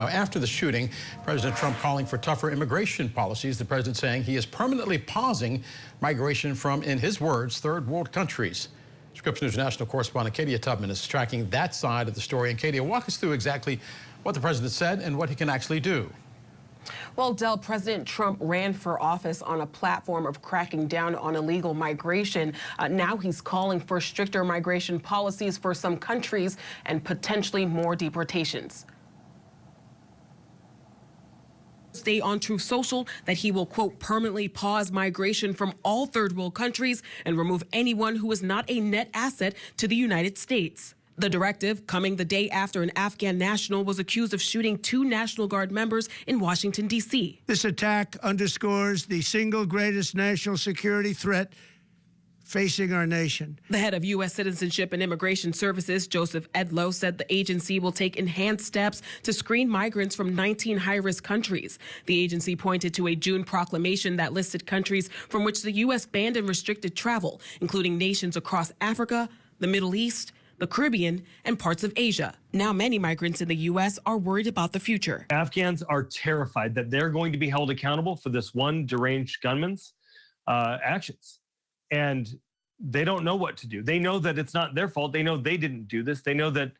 Now, after the shooting, President Trump calling for tougher immigration policies. The president saying he is permanently pausing migration from, in his words, third world countries. Scripps News national correspondent Katie Tubman is tracking that side of the story. And Katie, walk us through exactly what the president said and what he can actually do. Well, Del, President Trump ran for office on a platform of cracking down on illegal migration. Now he's calling for stricter migration policies for some countries and potentially more deportations. Stay on Truth Social that he will, quote, permanently pause migration from all third world countries and remove anyone who is not a net asset to the United States. The directive coming the day after an Afghan national was accused of shooting 2 National Guard members in Washington, D.C. This attack underscores the single greatest national security threat facing our nation. The head of U.S. Citizenship and Immigration Services, Joseph Edlow, said the agency will take enhanced steps to screen migrants from 19 high-risk countries. The agency pointed to a June proclamation that listed countries from which the U.S. banned and restricted travel, including nations across Africa, the Middle East, the Caribbean, and parts of Asia. Now many migrants in the U.S. are worried about the future. Afghans are terrified that they're going to be held accountable for this one deranged gunman's actions. And they don't know what to do. They know that it's not their fault. They know they didn't do this. They know that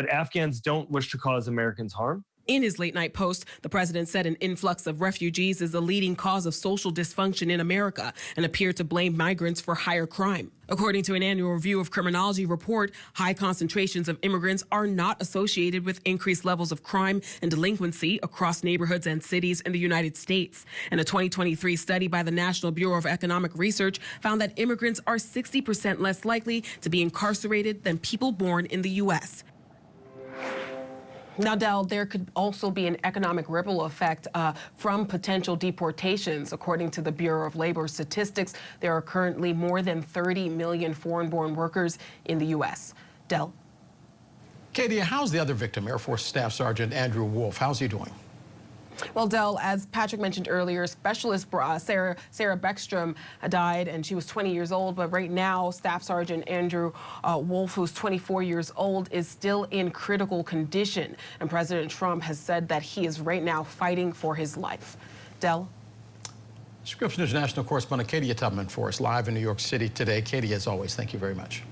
Afghans don't wish to cause Americans harm. In his late-night post, the president said an influx of refugees is the leading cause of social dysfunction in America and appeared to blame migrants for higher crime. According to an annual review of criminology report, high concentrations of immigrants are not associated with increased levels of crime and delinquency across neighborhoods and cities in the United States. And a 2023 study by the National Bureau of Economic Research found that immigrants are 60% less likely to be incarcerated than people born in the U.S. Now, Del, there could also be an economic ripple effect from potential deportations. According to the Bureau of Labor Statistics, there are currently more than 30 million foreign-born workers in the U.S. Del? Katie, how's the other victim, Air Force Staff Sergeant Andrew Wolf? How's he doing? Well, Del, as Patrick mentioned earlier, Specialist Sarah Beckstrom died, and she was 20 years old. But right now, Staff Sergeant Andrew Wolf, who's 24 years old, is still in critical condition. And President Trump has said that he is right now fighting for his life. Del? Scripps News national correspondent Katie Tubman for us live in New York City today. Katie, as always, thank you very much.